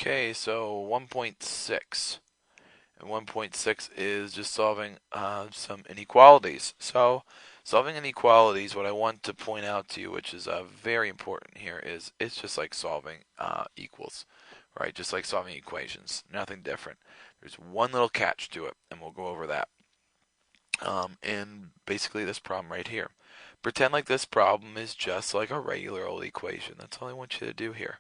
Okay, so 1.6. And 1.6 is just solving some inequalities. So, solving inequalities, what I want to point out to you, which is very important here, is it's just like solving equals, right? Just like solving equations, nothing different. There's one little catch to it, and we'll go over that. And basically, this problem right here. Pretend like this problem is just like a regular old equation. That's all I want you to do here.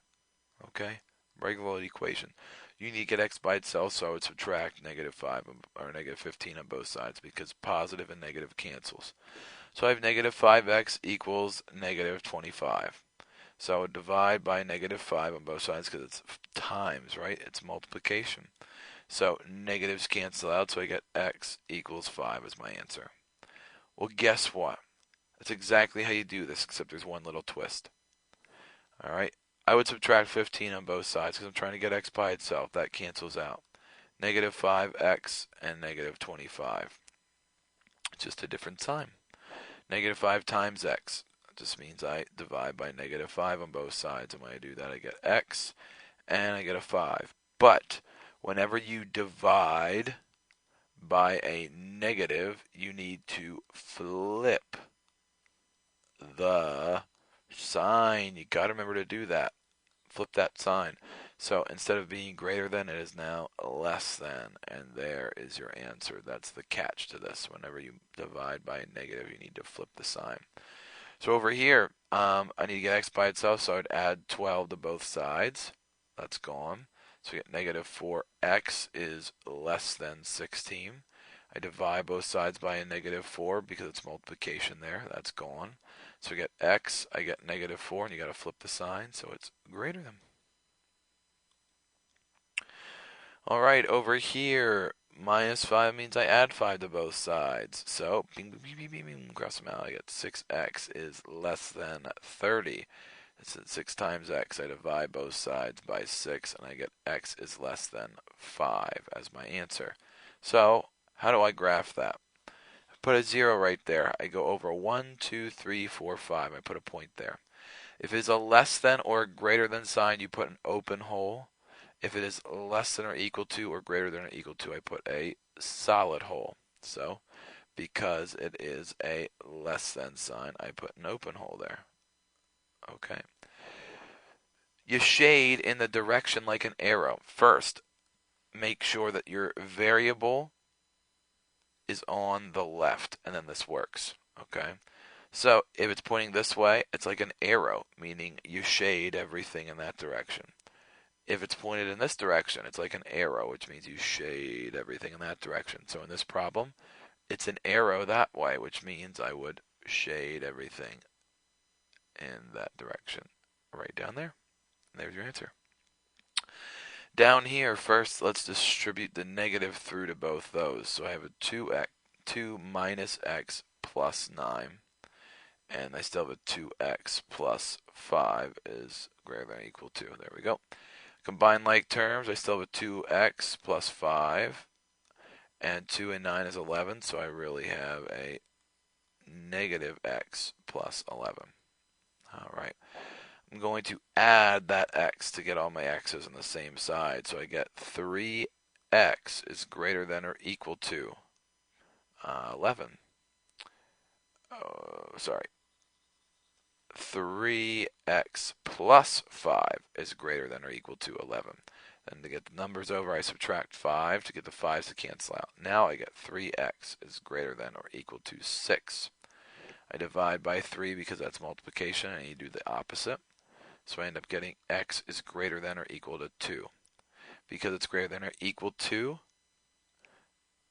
Okay? Regular old equation. You need to get x by itself, so I would subtract -5 or -15 on both sides because positive and negative cancels. So I have -5x equals -25. So I would divide by -5 on both sides because it's times, right? It's multiplication. So negatives cancel out, so I get x equals 5 as my answer. Well, guess what? That's exactly how you do this, except there's one little twist. All right? I would subtract 15 on both sides because I'm trying to get x by itself. That cancels out. -5x and -25. It's just a different sign. -5 times x. That just means I divide by -5 on both sides. And when I do that, I get x and I get a 5. But whenever you divide by a negative, you need to flip the sign. You got to remember to do that. Flip that sign. So instead of being greater than, it is now less than, and there is your answer. That's the catch to this. Whenever you divide by a negative, you need to flip the sign. So over here, I need to get x by itself, so I'd add 12 to both sides. That's gone. So we get -4x is less than 16. I divide both sides by a -4 because it's multiplication there. That's gone. So we get x, I get -4, and you got to flip the sign, so it's greater than. All right, over here, -5 means I add 5 to both sides. So, bing, bing, bing, bing, bing, cross them out. I get 6x is less than 30. It's 6 times x. I divide both sides by 6, and I get x is less than 5 as my answer. So, how do I graph that? Put a 0 right there. I go over 1, 2, 3, 4, 5. I put a point there. If it is a less than or greater than sign, you put an open hole. If it is less than or equal to or greater than or equal to, I put a solid hole. So, because it is a less than sign, I put an open hole there. Okay. You shade in the direction like an arrow. First, make sure that your variable is on the left, and then this works. Okay. So if it's pointing this way, it's like an arrow, meaning you shade everything in that direction. If it's pointed in this direction, it's like an arrow, which means you shade everything in that direction. So in this problem, it's an arrow that way, which means I would shade everything in that direction. Right down there. There's your answer. Down here, first, let's distribute the negative through to both those. So I have a 2 minus x plus 9. And I still have a 2x plus 5 is greater than or equal to. There we go. Combine like terms, I still have a 2x plus 5. And 2 and 9 is 11, so I really have a negative x plus 11. All right. I'm going to add that x to get all my x's on the same side. So I get 3x is greater than or equal to 11. Oh, sorry. 3x plus 5 is greater than or equal to 11. Then to get the numbers over, I subtract 5 to get the 5's to cancel out. Now I get 3x is greater than or equal to 6. I divide by 3 because that's multiplication, and you do the opposite. So I end up getting x is greater than or equal to 2. Because it's greater than or equal to,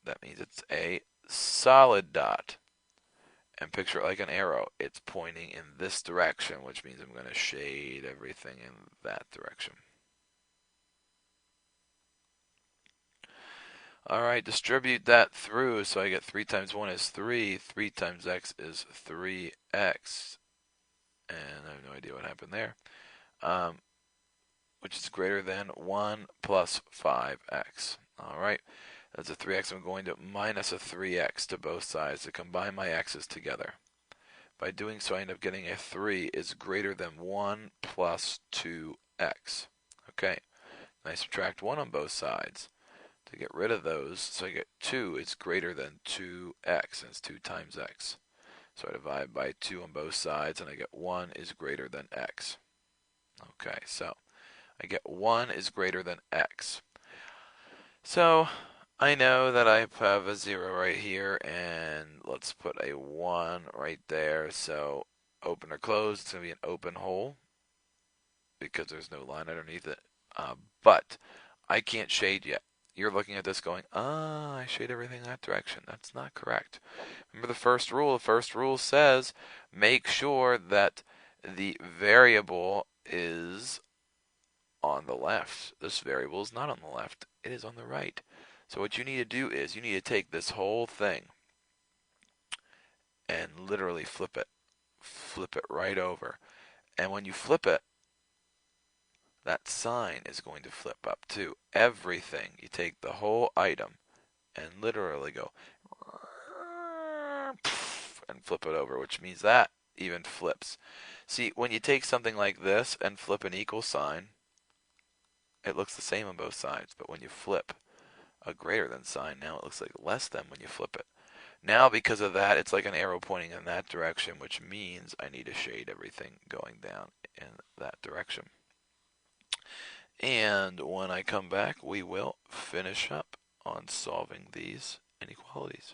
that means it's a solid dot. And picture it like an arrow. It's pointing in this direction, which means I'm going to shade everything in that direction. All right, distribute that through. So I get 3 times 1 is 3. 3 times x is 3x. And I have no idea what happened there. Which is greater than 1 plus 5x. All right, that's a 3x. I'm going to minus a 3x to both sides to combine my x's together. By doing so, I end up getting a 3 is greater than 1 plus 2x. Okay, I subtract 1 on both sides to get rid of those. So I get 2 is greater than 2x, and it's 2 times x. So I divide by 2 on both sides, and I get 1 is greater than x. Okay, so I get 1 is greater than x. So I know that I have a 0 right here, and let's put a 1 right there. So open or close, it's going to be an open hole because there's no line underneath it. But I can't shade yet. You're looking at this going, I shade everything that direction. That's not correct. Remember the first rule? The first rule says make sure that the variable is on the left. This variable is not on the left. It is on the right. So what you need to do is you need to take this whole thing and literally flip it. Flip it right over. And when you flip it, that sign is going to flip up too. Everything. You take the whole item and literally go and flip it over, which means that even flips. See, when you take something like this and flip an equal sign, it looks the same on both sides. But when you flip a greater than sign, now it looks like less than when you flip it. Now, because of that, it's like an arrow pointing in that direction, which means I need to shade everything going down in that direction. And when I come back, we will finish up on solving these inequalities.